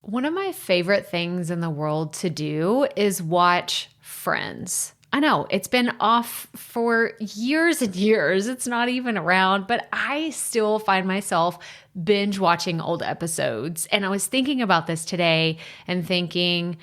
One of my favorite things in the world to do is watch Friends. I know it's been off for years and years. It's not even around, but I still find myself binge watching old episodes. And I was thinking about this today and thinking,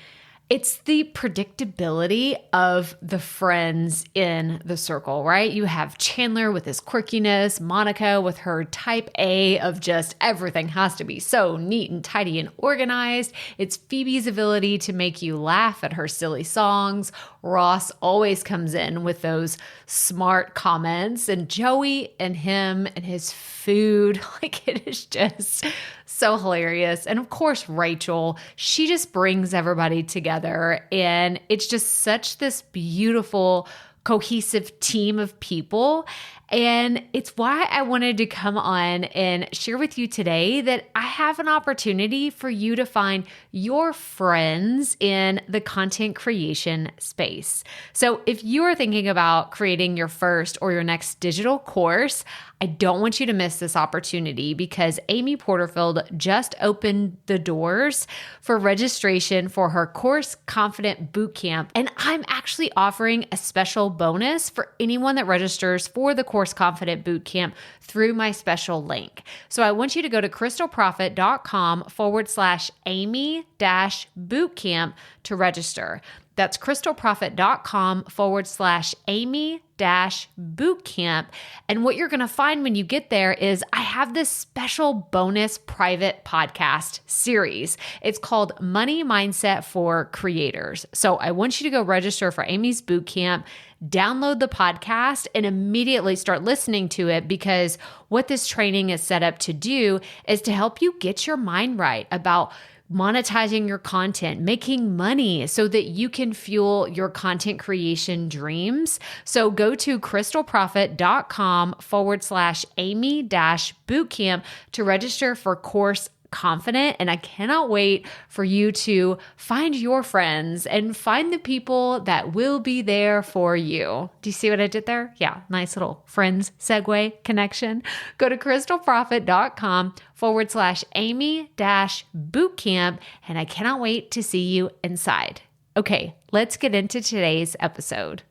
it's the predictability of the friends in the circle, right? You have Chandler with his quirkiness, Monica with her type A of just everything has to be so neat and tidy and organized. It's Phoebe's ability to make you laugh at her silly songs. Ross always comes in with those smart comments, and Joey and him and his food, like it is just so hilarious. And of course, Rachel, she just brings everybody together, and it's just such this beautiful, cohesive team of people. And it's why I wanted to come on and share with you today that I have an opportunity for you to find your friends in the content creation space. So if you are thinking about creating your first or your next digital course, I don't want you to miss this opportunity because Amy Porterfield just opened the doors for registration for her Course Confident Bootcamp. And I'm actually offering a special bonus for anyone that registers for the Course Confident Bootcamp through my special link. So I want you to go to krystalprofit.com/Amy-bootcamp to register. That's krystalprofit.com/Amy-bootcamp. And what you're going to find when you get there is I have this special bonus private podcast series. It's called Money Mindset for Creators. So I want you to go register for Amy's bootcamp, download the podcast, and immediately start listening to it, because what this training is set up to do is to help you get your mind right about monetizing your content, making money so that you can fuel your content creation dreams. So go to krystalprofit.com/Amy-bootcamp to register for Course Confident. And I cannot wait for you to find your friends and find the people that will be there for you. Do you see what I did there? Yeah, nice little friends segue connection. Go to krystalprofit.com/Amy-bootcamp. And I cannot wait to see you inside. Okay, let's get into today's episode.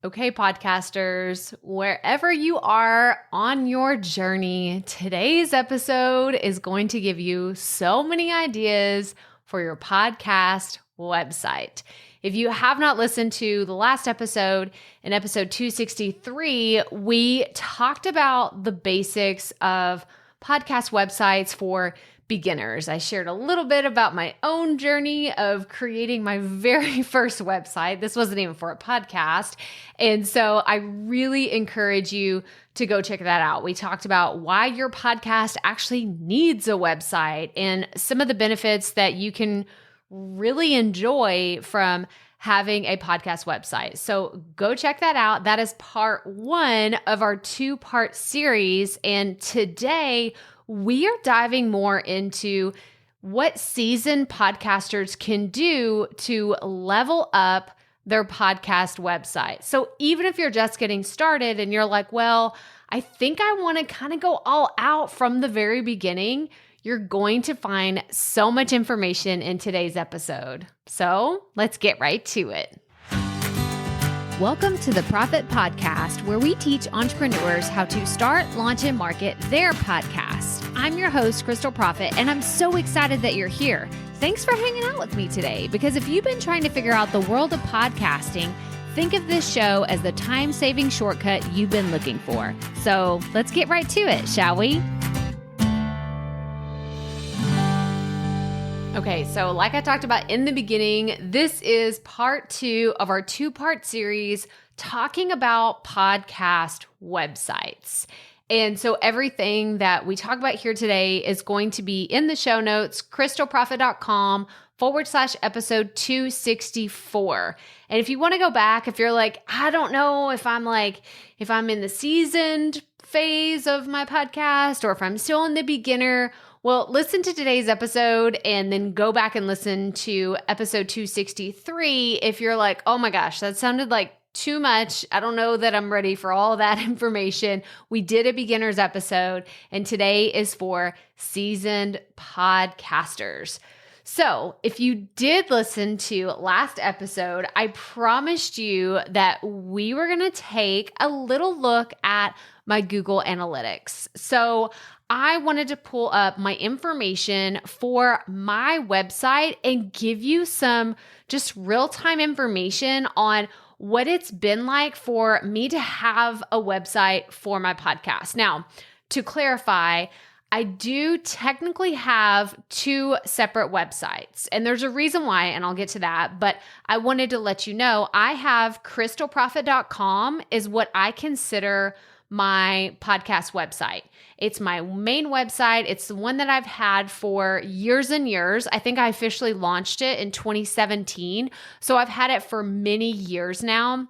Okay, podcasters, wherever you are on your journey, today's episode is going to give you so many ideas for your podcast website. If you have not listened to the last episode, in episode 263, we talked about the basics of podcast websites for beginners. I shared a little bit about my own journey of creating my very first website. This wasn't even for a podcast. And so I really encourage you to go check that out. We talked about why your podcast actually needs a website and some of the benefits that you can really enjoy from having a podcast website. So go check that out. That is part one of our two-part series. And today we are diving more into what seasoned podcasters can do to level up their podcast website. So even if you're just getting started and you're like, well, I think I want to kind of go all out from the very beginning, you're going to find so much information in today's episode. So let's get right to it. Welcome to the Profit Podcast, where we teach entrepreneurs how to start, launch, and market their podcast. I'm your host, Krystal Profit, and I'm so excited that you're here. Thanks for hanging out with me today, because if you've been trying to figure out the world of podcasting, think of this show as the time-saving shortcut you've been looking for. So let's get right to it, shall we? Okay, so like I talked about in the beginning, this is part two of our two-part series talking about podcast websites. And so everything that we talk about here today is going to be in the show notes, krystalprofit.com/episode 264. And if you want to go back, if you're like, I don't know if I'm in the seasoned phase of my podcast or if I'm still in the beginner, well, listen to today's episode and then go back and listen to episode 263 if you're like, oh my gosh, that sounded like too much. I don't know that I'm ready for all that information. We did a beginner's episode, and today is for seasoned podcasters. So if you did listen to last episode, I promised you that we were going to take a little look at my Google Analytics. So I wanted to pull up my information for my website and give you some just real-time information on what it's been like for me to have a website for my podcast. Now, to clarify, I do technically have two separate websites, and there's a reason why, and I'll get to that, but I wanted to let you know I have krystalprofit.com is what I consider my podcast website. It's my main website. It's the one that I've had for years and years. I think I officially launched it in 2017, so I've had it for many years now.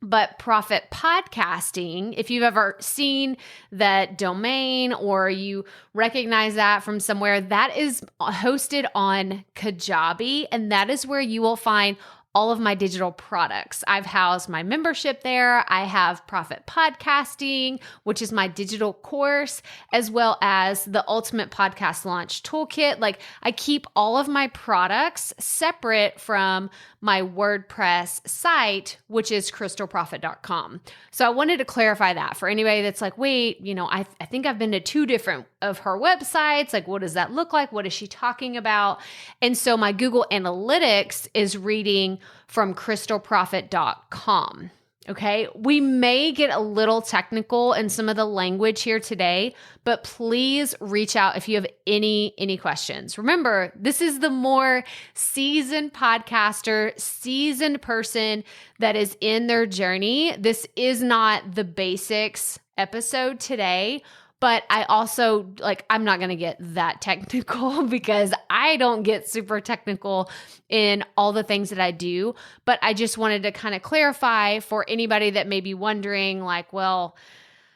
But Profit Podcasting, if you've ever seen that domain or you recognize that from somewhere, that is hosted on Kajabi, and that is where you will find all of my digital products. I've housed my membership there. I have Profit Podcasting, which is my digital course, as well as the Ultimate Podcast Launch Toolkit. Like, I keep all of my products separate from my WordPress site, which is krystalprofit.com. So I wanted to clarify that for anybody that's like, wait, I think I've been to two different of her websites. Like, what does that look like? What is she talking about? And so my Google Analytics is reading from krystalprofit.com. Okay. We may get a little technical in some of the language here today, but please reach out if you have any questions. Remember, this is the more seasoned podcaster, seasoned person that is in their journey. This is not the basics episode today. But I also, I'm not going to get that technical because I don't get super technical in all the things that I do. But I just wanted to kind of clarify for anybody that may be wondering, how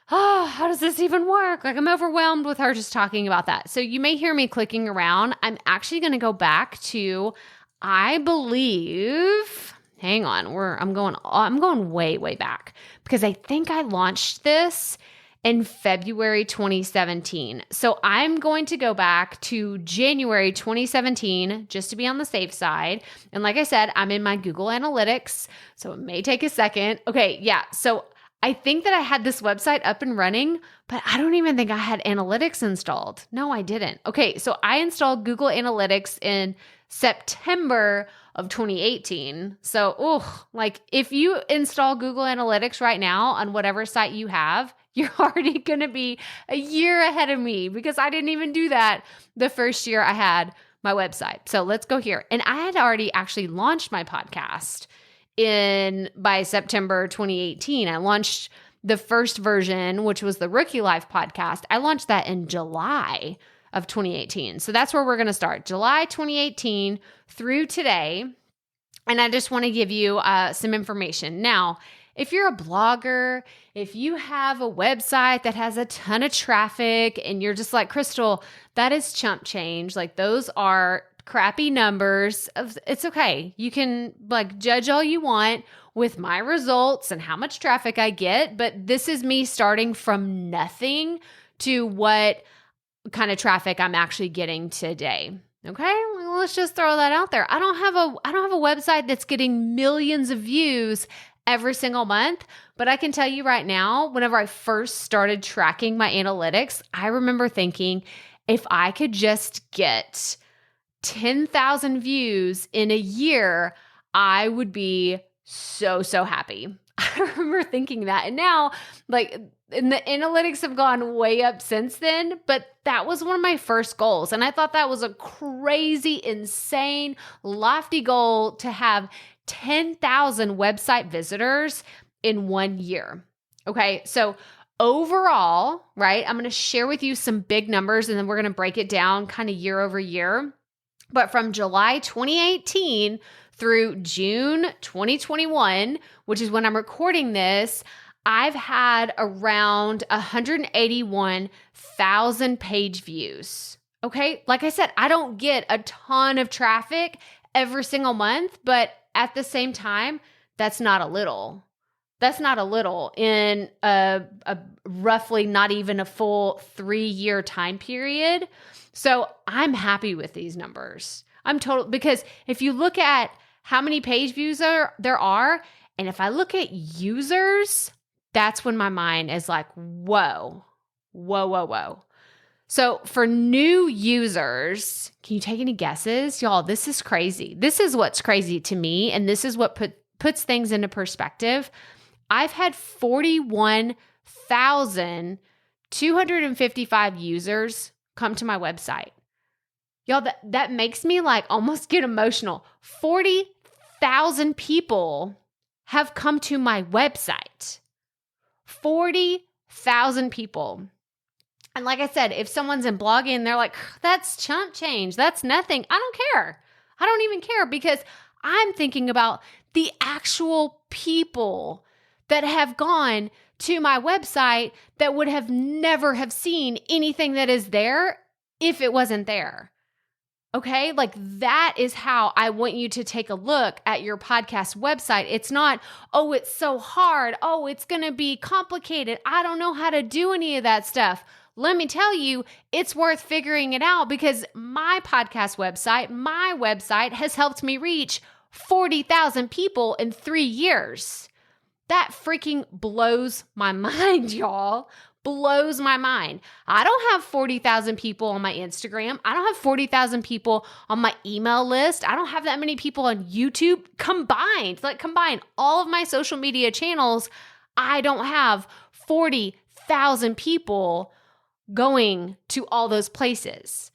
does this even work? I'm overwhelmed with her just talking about that. So you may hear me clicking around. I'm actually going to go back to, I believe, hang on, I'm going way back because I think I launched this in February 2017. So I'm going to go back to January 2017 just to be on the safe side. And like I said, I'm in my Google Analytics, so it may take a second. Okay, yeah. So I think that I had this website up and running, but I don't even think I had analytics installed. No, I didn't. Okay, so I installed Google Analytics in September of 2018. So, if you install Google Analytics right now on whatever site you have, you're already going to be a year ahead of me because I didn't even do that the first year I had my website. So let's go here. And I had already actually launched my podcast by September 2018. I launched the first version, which was the Rookie Life podcast. I launched that in July of 2018. So that's where we're going to start. July 2018 through today. And I just want to give you some information. Now, if you're a blogger, if you have a website that has a ton of traffic and you're just like, Krystal, that is chump change. Those are crappy numbers. It's okay. You can judge all you want with my results and how much traffic I get, but this is me starting from nothing to what kind of traffic I'm actually getting today. Okay, well, let's just throw that out there. I don't have a website that's getting millions of views every single month, but I can tell you right now, whenever I first started tracking my analytics, I remember thinking, if I could just get 10,000 views in a year, I would be so happy. I remember thinking that. And now, and the analytics have gone way up since then, but that was one of my first goals. And I thought that was a crazy, insane, lofty goal to have 10,000 website visitors in 1 year. Okay, so overall, right, I'm going to share with you some big numbers and then we're going to break it down kind of year over year. But from July 2018 through June 2021, which is when I'm recording this, I've had around 181,000 page views. Okay, like I said, I don't get a ton of traffic every single month, but at the same time, that's not a little. That's not a little in a roughly not even a full 3-year time period. So I'm happy with these numbers. Because if you look at how many page views there are, and if I look at users, that's when my mind is like, whoa. So for new users, can you take any guesses? Y'all, this is crazy. This is what's crazy to me, and this is what puts things into perspective. I've had 41,255 users come to my website. Y'all, that makes me like almost get emotional. 40,000 people have come to my website. 40,000 people. And like I said, if someone's in blogging, they're like, that's chump change. That's nothing. I don't care. I don't even care because I'm thinking about the actual people that have gone to my website that would have never have seen anything that is there if it wasn't there. Okay? Like that is how I want you to take a look at your podcast website. It's not, oh, it's so hard. Oh, it's going to be complicated. I don't know how to do any of that stuff. Let me tell you, it's worth figuring it out because my podcast website, my website has helped me reach 40,000 people in 3 years. That freaking blows my mind, y'all. Blows my mind. I don't have 40,000 people on my Instagram. I don't have 40,000 people on my email list. I don't have that many people on YouTube combined. Like combine all of my social media channels. I don't have 40,000 people going to all those places.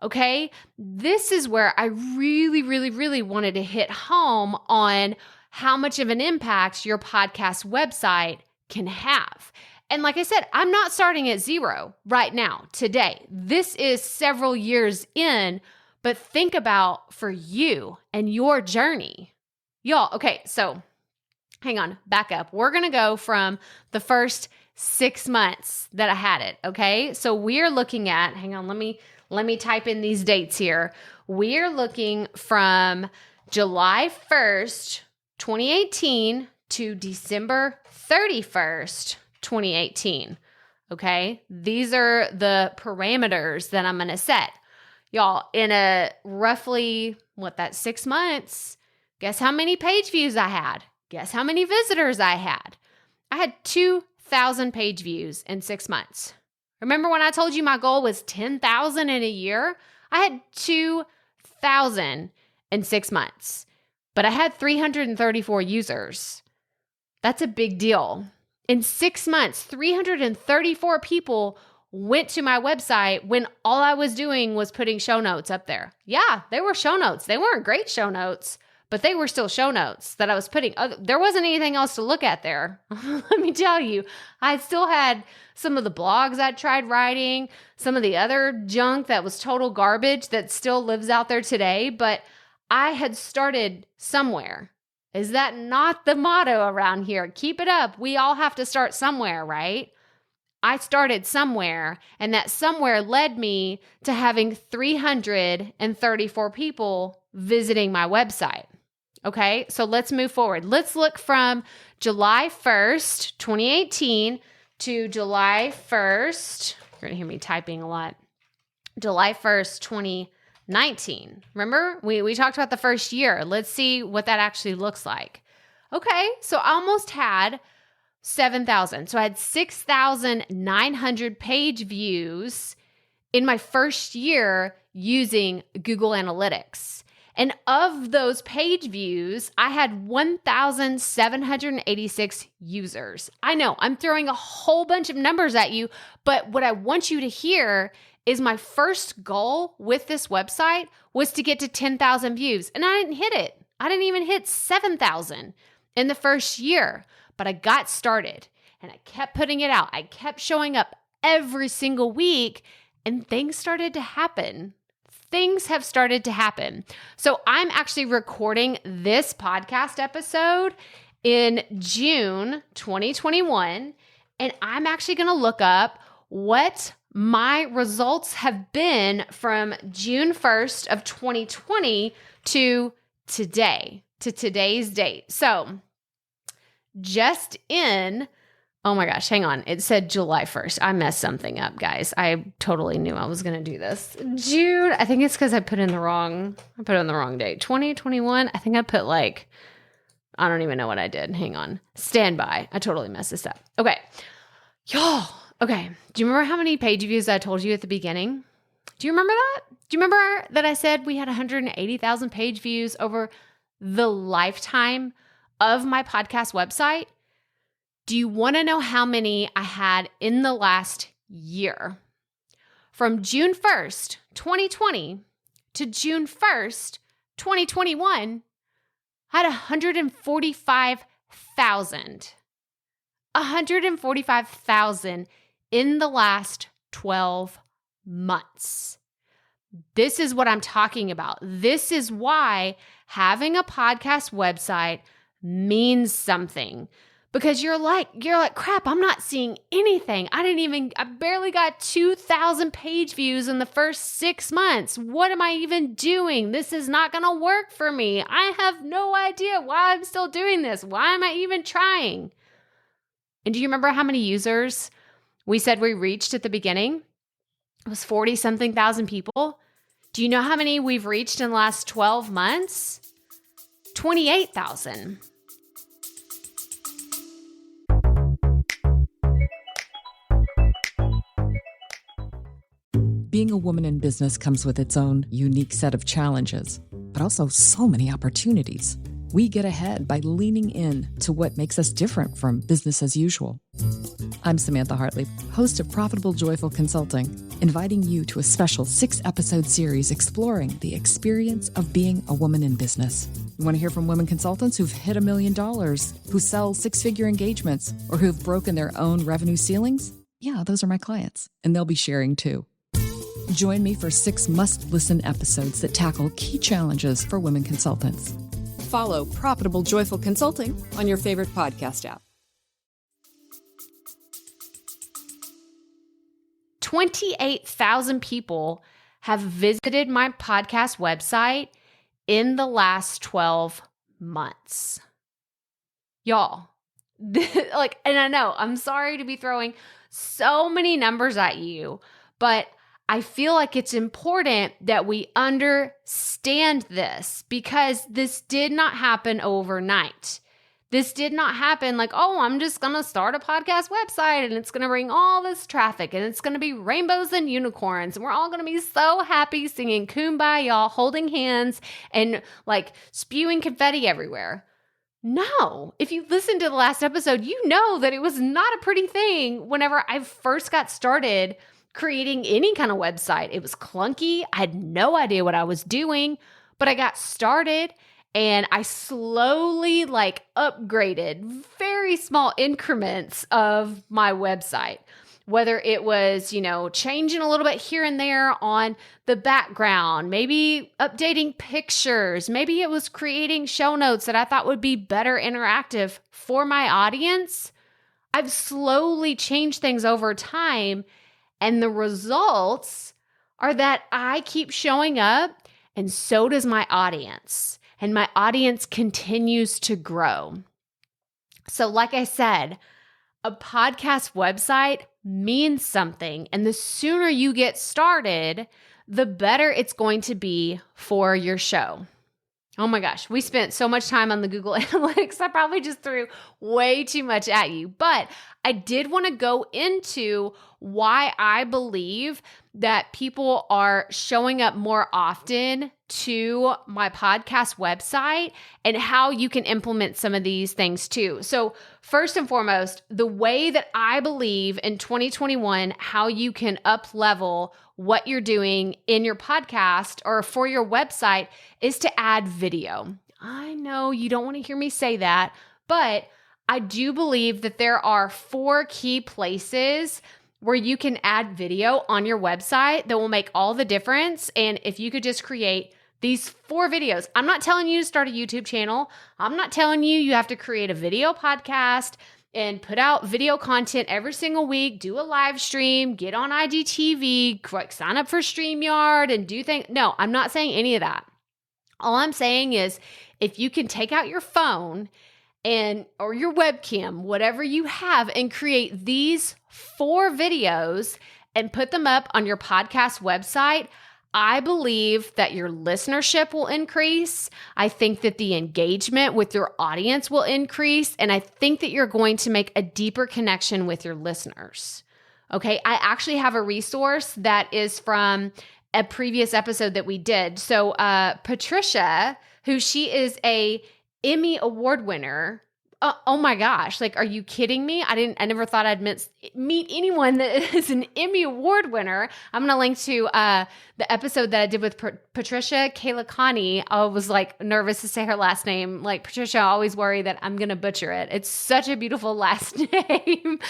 Okay? This is where I really wanted to hit home on how much of an impact your podcast website can have. And like I said, I'm not starting at zero right now, today. This is several years in, but think about for you and your journey. Y'all, okay, so hang on, back up. We're going to go from the first 6 months that I had it, okay? So we're looking at, hang on, let me type in these dates here. We're looking from July 1st, 2018 to December 31st, 2018. Okay. These are the parameters that I'm going to set. Y'all, in a roughly, 6 months, guess how many page views I had? Guess how many visitors I had? I had 2,000 page views in 6 months. Remember when I told you my goal was 10,000 in a year? I had 2,000 in 6 months. But I had 334 users. That's a big deal. In 6 months, 334 people went to my website when all I was doing was putting show notes up there. Yeah, they were show notes. They weren't great show notes, but they were still show notes that I was putting. There wasn't anything else to look at there. Let me tell you, I still had some of the blogs I tried writing, some of the other junk that was total garbage that still lives out there today, but I had started somewhere. Is that not the motto around here? Keep it up. We all have to start somewhere, right? I started somewhere, and that somewhere led me to having 334 people visiting my website. Okay, so let's move forward. Let's look from July 1st, 2018 to July 1st. You're going to hear me typing a lot. July 1st, 2019. Remember, we talked about the first year. Let's see what that actually looks like. Okay, so I almost had 7,000. So I had 6,900 page views in my first year using Google Analytics. And of those page views, I had 1,786 users. I know I'm throwing a whole bunch of numbers at you, but what I want you to hear is my first goal with this website was to get to 10,000 views. And I didn't hit it. I didn't even hit 7,000 in the first year, but I got started and I kept putting it out. I kept showing up every single week and things started to happen. Things have started to happen. So I'm actually recording this podcast episode in June 2021, and I'm actually going to look up what my results have been from June 1st of 2020 to today, to today's date. So just in, oh my gosh, hang on. It said July 1st. I messed something up, guys. I totally knew I was going to do this. June, I think it's because I put in the wrong date. 2021, I think I put I don't even know what I did. Hang on. Standby. I totally messed this up. Okay. Y'all. Okay. Do you remember how many page views I told you at the beginning? Do you remember that? Do you remember that I said we had 180,000 page views over the lifetime of my podcast website? Do you want to know how many I had in the last year? From June 1st, 2020 to June 1st, 2021, I had 145,000. 145,000 in the last 12 months. This is what I'm talking about. This is why having a podcast website means something. Because you're like, crap, I'm not seeing anything. I barely got 2,000 page views in the first 6 months. What am I even doing? This is not going to work for me. I have no idea why I'm still doing this. Why am I even trying? And do you remember how many users we said we reached at the beginning? It was 40-something thousand people. Do you know how many we've reached in the last 12 months? 28,000. Being a woman in business comes with its own unique set of challenges, but also so many opportunities. We get ahead by leaning in to what makes us different from business as usual. I'm Samantha Hartley, host of Profitable Joyful Consulting, inviting you to a special 6-episode series exploring the experience of being a woman in business. You want to hear from women consultants who've hit $1 million, who sell 6-figure engagements, or who've broken their own revenue ceilings? Yeah, those are my clients, and they'll be sharing too. Join me for 6 must-listen episodes that tackle key challenges for women consultants. Follow Profitable Joyful Consulting on your favorite podcast app. 28,000 people have visited my podcast website in the last 12 months. Y'all, and I know, I'm sorry to be throwing so many numbers at you, but I feel like it's important that we understand this because this did not happen overnight. This did not happen like, oh, I'm just going to start a podcast website and it's going to bring all this traffic and it's going to be rainbows and unicorns and we're all going to be so happy singing Kumbaya, holding hands and spewing confetti everywhere. No, if you listen to the last episode, you know that it was not a pretty thing whenever I first got started creating any kind of website. It was clunky. I had no idea what I was doing, but I got started and I slowly upgraded very small increments of my website. Whether it was, changing a little bit here and there on the background, maybe updating pictures, maybe it was creating show notes that I thought would be better interactive for my audience. I've slowly changed things over time. And the results are that I keep showing up and so does my audience. And my audience continues to grow. So like I said, a podcast website means something. And the sooner you get started, the better it's going to be for your show. Oh my gosh, we spent so much time on the Google Analytics. I probably just threw way too much at you, but I did want to go into why I believe that people are showing up more often to my podcast website and how you can implement some of these things too. So first and foremost, the way that I believe in 2021, how you can up level what you're doing in your podcast or for your website is to add video. I know you don't want to hear me say that, but I do believe that there are 4 key places where you can add video on your website that will make all the difference. And if you could just create these 4 videos, I'm not telling you to start a YouTube channel. I'm not telling you have to create a video podcast and put out video content every single week, do a live stream, get on IGTV, sign up for StreamYard and do things. No, I'm not saying any of that. All I'm saying is if you can take out your phone or your webcam, whatever you have, and create these 4 videos and put them up on your podcast website, I believe that your listenership will increase. I think that the engagement with your audience will increase. And I think that you're going to make a deeper connection with your listeners. Okay. I actually have a resource that is from a previous episode that we did. So Patricia, who she is a Emmy Award winner. Oh my gosh. Like, are you kidding me? I never thought I'd meet anyone that is an Emmy Award winner. I'm going to link to the episode that I did with Patricia Kalakani. I was like nervous to say her last name. Like Patricia, I always worry that I'm going to butcher it. It's such a beautiful last name,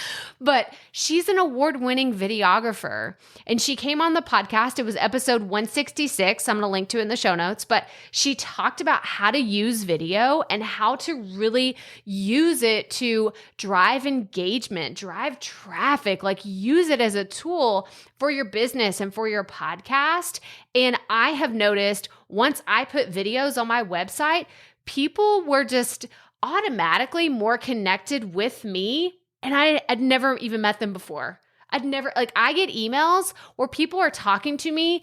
but she's an award-winning videographer, and she came on the podcast. It was episode 166. I'm going to link to it in the show notes, but she talked about how to use video and how to really use it to drive engagement, drive traffic, like use it as a tool for your business and for your podcast. And I have noticed once I put videos on my website, people were just automatically more connected with me. And I'd never even met them before. I get emails where people are talking to me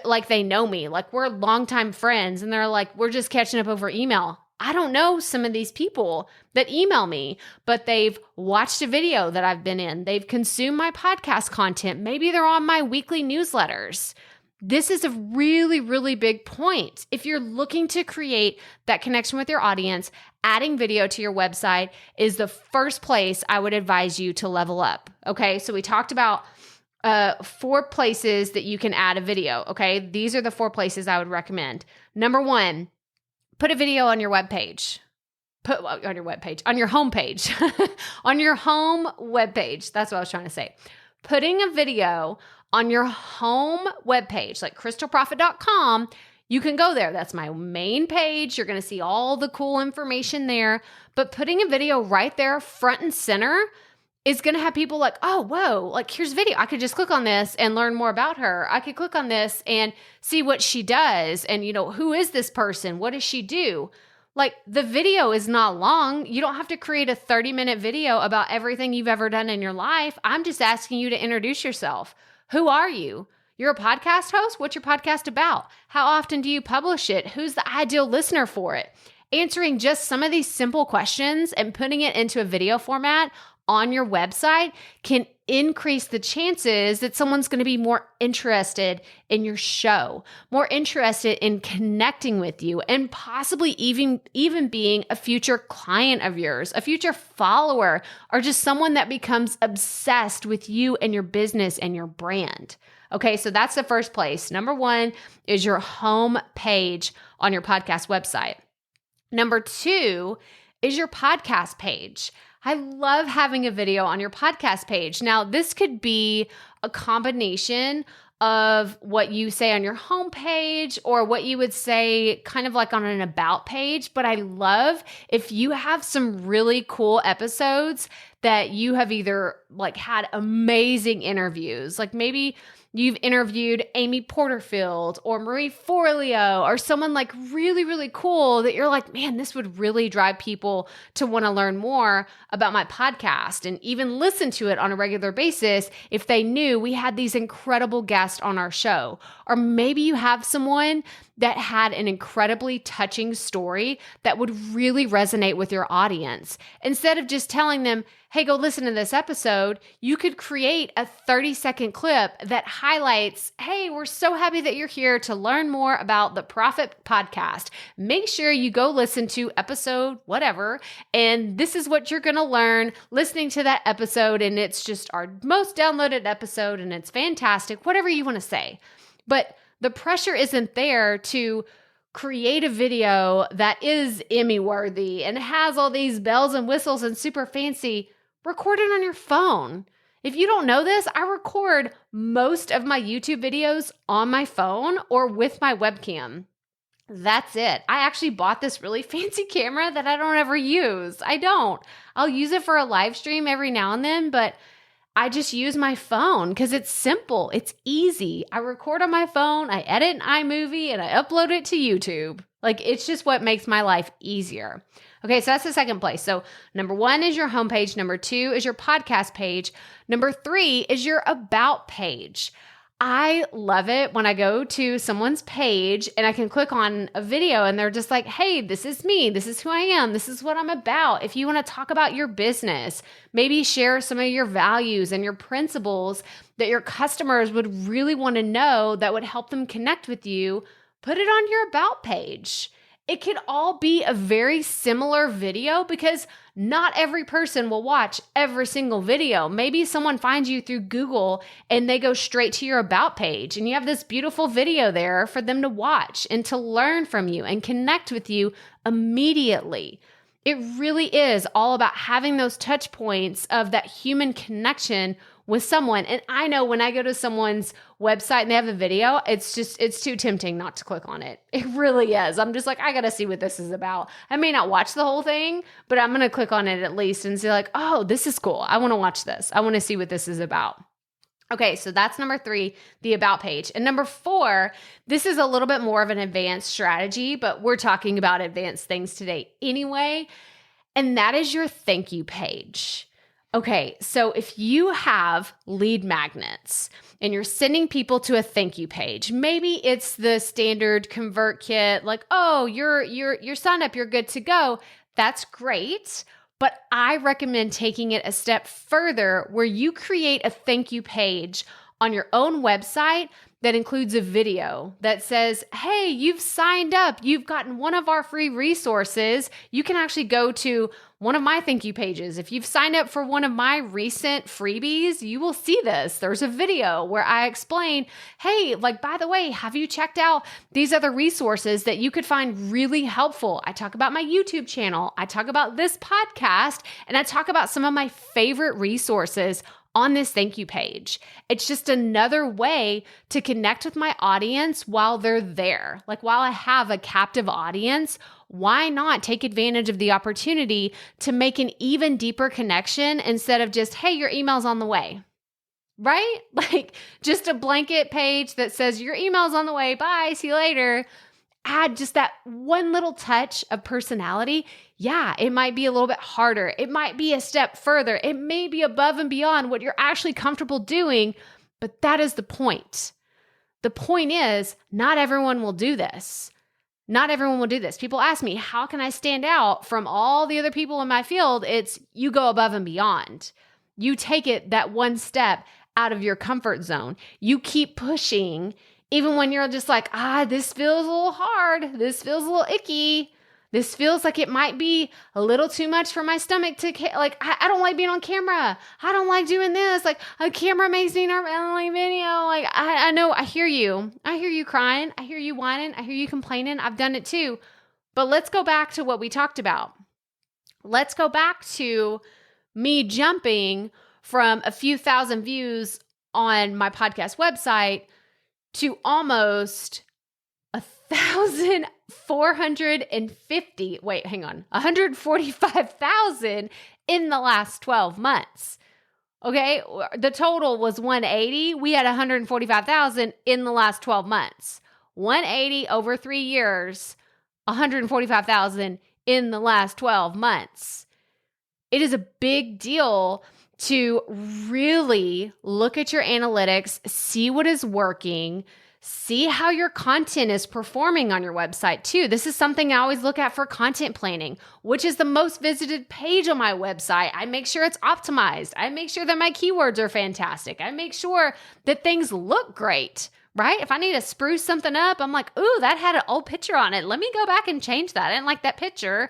like they know me, like we're longtime friends. And they're like, we're just catching up over email. I don't know some of these people that email me, but they've watched a video that I've been in. They've consumed my podcast content. Maybe they're on my weekly newsletters. This is a really, really big point. If you're looking to create that connection with your audience, adding video to your website is the first place I would advise you to level up. Okay, so we talked about 4 places that you can add a video. Okay, these are the 4 places I would recommend. Number 1, put a video on your webpage. On your homepage. On your home webpage. That's what I was trying to say. Putting a video on your home webpage, like krystalprofit.com, you can go there. That's my main page. You're going to see all the cool information there. But putting a video right there, front and center, is going to have people like, oh, whoa, like here's video. I could just click on this and learn more about her. I could click on this and see what she does. And, who is this person? What does she do? Like the video is not long. You don't have to create a 30-minute video about everything you've ever done in your life. I'm just asking you to introduce yourself. Who are you? You're a podcast host? What's your podcast about? How often do you publish it? Who's the ideal listener for it? Answering just some of these simple questions and putting it into a video format on your website can increase the chances that someone's going to be more interested in your show, more interested in connecting with you, and possibly even being a future client of yours, a future follower, or just someone that becomes obsessed with you and your business and your brand. Okay, so that's the first place. Number 1 is your home page on your podcast website. Number 2 is your podcast page. I love having a video on your podcast page. Now, this could be a combination of what you say on your homepage or what you would say kind of like on an about page. But I love if you have some really cool episodes that you have either like had amazing interviews, like maybe you've interviewed Amy Porterfield or Marie Forleo or someone like really, really cool that you're like, man, this would really drive people to want to learn more about my podcast and even listen to it on a regular basis if they knew we had these incredible guests on our show. Or maybe you have someone that had an incredibly touching story that would really resonate with your audience. Instead of just telling them, hey, go listen to this episode, you could create a 30-second clip that highlights, hey, we're so happy that you're here to learn more about the Profit Podcast. Make sure you go listen to episode whatever, and this is what you're going to learn listening to that episode, and it's just our most downloaded episode, and it's fantastic, whatever you want to say. But the pressure isn't there to create a video that is Emmy worthy and has all these bells and whistles and super fancy. Record it on your phone. If you don't know this, I record most of my YouTube videos on my phone or with my webcam. That's it. I actually bought this really fancy camera that I don't ever use. I'll use it for a live stream every now and then, but I just use my phone because it's simple. It's easy. I record on my phone, I edit in iMovie, and I upload it to YouTube. Like, it's just what makes my life easier. Okay, so that's the second place. So number 1 is your homepage. Number 2 is your podcast page. Number 3 is your about page. I love it when I go to someone's page and I can click on a video and they're just like, hey, this is me. This is who I am. This is what I'm about. If you want to talk about your business, maybe share some of your values and your principles that your customers would really want to know that would help them connect with you, put it on your about page. It could all be a very similar video because not every person will watch every single video. Maybe someone finds you through Google and they go straight to your about page and you have this beautiful video there for them to watch and to learn from you and connect with you immediately. It really is all about having those touch points of that human connection with someone. And I know when I go to someone's website and they have a video, it's too tempting not to click on it. It really is. I'm just like, I got to see what this is about. I may not watch the whole thing, but I'm going to click on it at least and see like, oh, this is cool. I want to watch this. I want to see what this is about. Okay, so that's number 3, the about page. And number 4, this is a little bit more of an advanced strategy, but we're talking about advanced things today anyway. And that is your thank you page. Okay, so if you have lead magnets and you're sending people to a thank you page, maybe it's the standard convert kit, like, oh, you're signed up, you're good to go. That's great. But I recommend taking it a step further where you create a thank you page on your own website that includes a video that says, hey, you've signed up. You've gotten one of our free resources. You can actually go to one of my thank you pages. If you've signed up for one of my recent freebies, you will see this. There's a video where I explain, hey, like, by the way, have you checked out these other resources that you could find really helpful? I talk about my YouTube channel. I talk about this podcast, and I talk about some of my favorite resources on this thank you page. It's just another way to connect with my audience while they're there. Like, while I have a captive audience, why not take advantage of the opportunity to make an even deeper connection instead of just, hey, your email's on the way, right? Like, just a blanket page that says your email's on the way. Bye. See you later. Add just that one little touch of personality. Yeah, it might be a little bit harder. It might be a step further. It may be above and beyond what you're actually comfortable doing, but that is the point. The point is, not everyone will do this. Not everyone will do this. People ask me, how can I stand out from all the other people in my field? It's you go above and beyond. You take it that one step out of your comfort zone. You keep pushing even when you're just like, this feels a little hard. This feels a little icky. This feels like it might be a little too much for my stomach to, I don't like being on camera. I don't like doing this. Like, a camera makes me nervous. I don't like video. Like, I know, I hear you. I hear you crying. I hear you whining. I hear you complaining. I've done it too. But let's go back to what we talked about. Let's go back to me jumping from a few thousand views on my podcast website to almost 145,000 in the last 12 months. Okay, the total was 180. We had 145,000 in the last 12 months. 180 over 3 years, 145,000 in the last 12 months. It is a big deal to really look at your analytics, see what is working, see how your content is performing on your website too. This is something I always look at for content planning. Which is the most visited page on my website? I make sure it's optimized. I make sure that my keywords are fantastic. I make sure that things look great, right? If I need to spruce something up, I'm like, ooh, that had an old picture on it. Let me go back and change that. I didn't like that picture.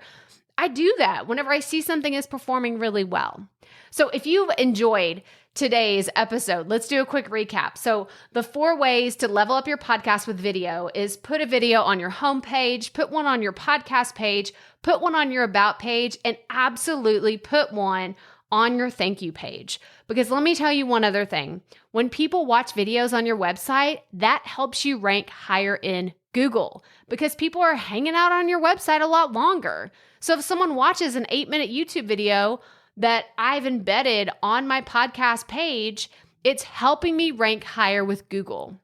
I do that whenever I see something is performing really well. So if you've enjoyed today's episode, let's do a quick recap. So the 4 ways to level up your podcast with video is put a video on your homepage, put one on your podcast page, put one on your about page, and absolutely put one on your thank you page. Because let me tell you one other thing. When people watch videos on your website, that helps you rank higher in Google because people are hanging out on your website a lot longer. So if someone watches an 8-minute YouTube video, that I've embedded on my podcast page, it's helping me rank higher with Google.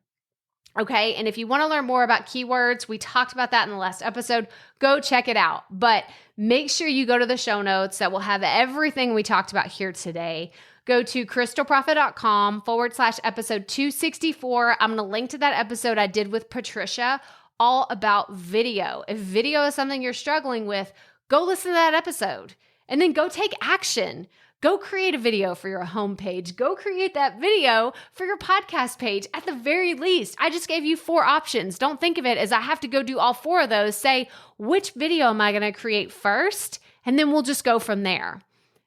Okay, and if you want to learn more about keywords, we talked about that in the last episode, go check it out. But make sure you go to the show notes that will have everything we talked about here today. Go to krystalprofit.com/episode 264. I'm going to link to that episode I did with Patricia all about video. If video is something you're struggling with, go listen to that episode and then go take action. Go create a video for your homepage. Go create that video for your podcast page. At the very least, I just gave you 4 options. Don't think of it as I have to go do all 4 of those. Say, which video am I going to create first? And then we'll just go from there.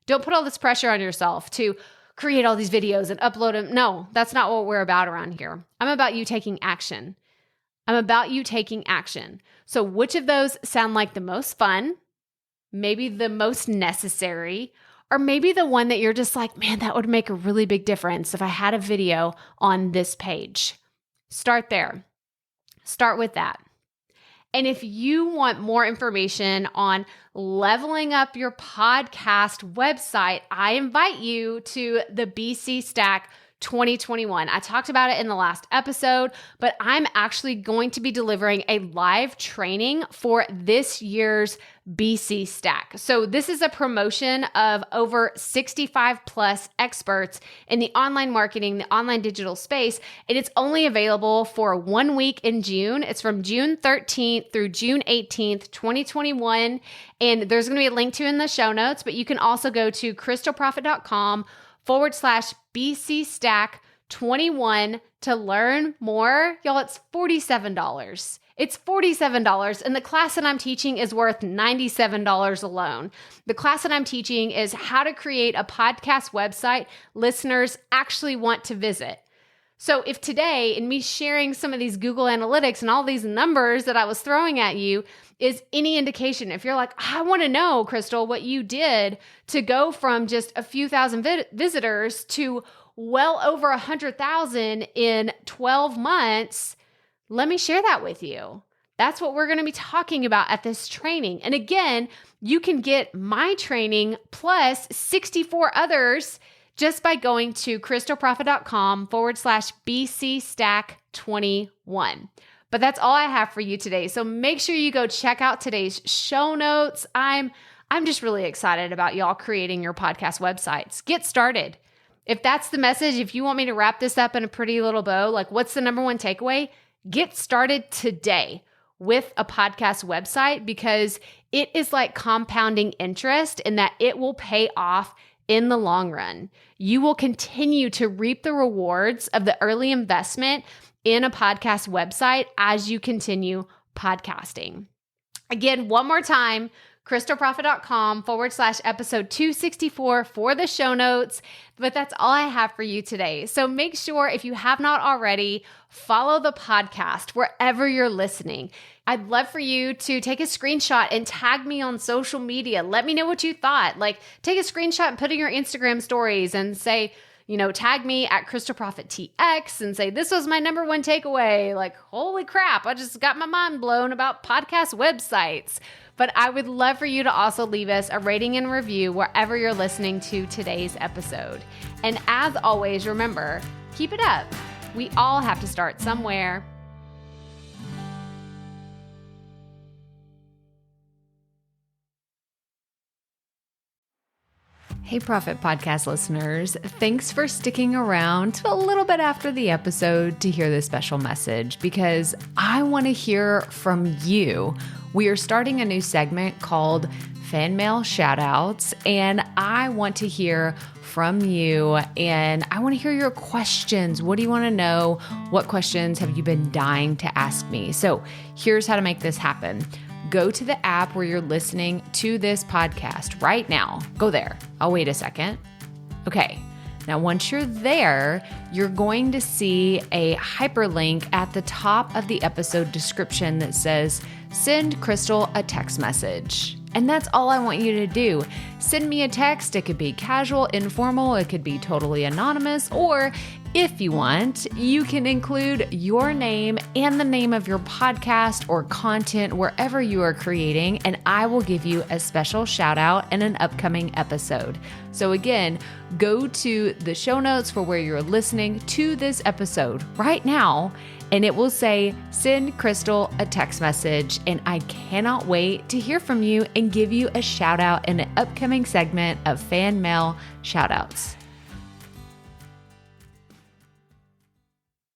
Don't put all this pressure on yourself to create all these videos and upload them. No, that's not what we're about around here. I'm about you taking action. So which of those sound like the most fun? Maybe the most necessary? Or maybe the one that you're just like, man, that would make a really big difference if I had a video on this page. Start there. Start with that. And if you want more information on leveling up your podcast website, I invite you to the BC Stack 2021. I talked about it in the last episode, but I'm actually going to be delivering a live training for this year's BC Stack. So this is a promotion of over 65 plus experts in the online marketing, the online digital space, and it's only available for 1 week in June. It's from June 13th through June 18th, 2021. And there's going to be a link to it in the show notes, but you can also go to krystalprofit.com/BC Stack 21 to learn more. Y'all, it's $47. It's $47, and the class that I'm teaching is worth $97 alone. The class that I'm teaching is how to create a podcast website listeners actually want to visit. So if today, in me sharing some of these Google Analytics and all these numbers that I was throwing at you is any indication, if you're like, I want to know, Krystal, what you did to go from just a few thousand visitors to well over 100,000 in 12 months, let me share that with you. That's what we're going to be talking about at this training. And again, you can get my training plus 64 others just by going to krystalprofit.com/BC Stack 21. But that's all I have for you today. So make sure you go check out today's show notes. I'm just really excited about y'all creating your podcast websites. Get started. If that's the message, if you want me to wrap this up in a pretty little bow, like what's the number one takeaway? Get started today with a podcast website because it is like compounding interest in that it will pay off in the long run. You will continue to reap the rewards of the early investment in a podcast website as you continue podcasting. Again, one more time, krystalprofit.com/episode 264 for the show notes. But that's all I have for you today. So make sure, if you have not already, follow the podcast wherever you're listening. I'd love for you to take a screenshot and tag me on social media. Let me know what you thought. Like, take a screenshot and put in your Instagram stories and say, tag me at KrystalProfitTX and say, this was my number one takeaway. Like, holy crap, I just got my mind blown about podcast websites. But I would love for you to also leave us a rating and review wherever you're listening to today's episode. And as always, remember, keep it up. We all have to start somewhere. Hey, Profit Podcast listeners. Thanks for sticking around to a little bit after the episode to hear this special message because I want to hear from you. We are starting a new segment called Fan Mail Shoutouts, and I want to hear from you, and I want to hear your questions. What do you want to know? What questions have you been dying to ask me? So here's how to make this happen. Go to the app where you're listening to this podcast right now. Go there. I'll wait a second. Okay. Now, once you're there, you're going to see a hyperlink at the top of the episode description that says, send Krystal a text message. And that's all I want you to do. Send me a text. It could be casual, informal. It could be totally anonymous, or If you want, you can include your name and the name of your podcast or content wherever you are creating, and I will give you a special shout out in an upcoming episode. So again, go to the show notes for where you're listening to this episode right now, and it will say, send Krystal a text message, and I cannot wait to hear from you and give you a shout out in an upcoming segment of fan mail shout outs.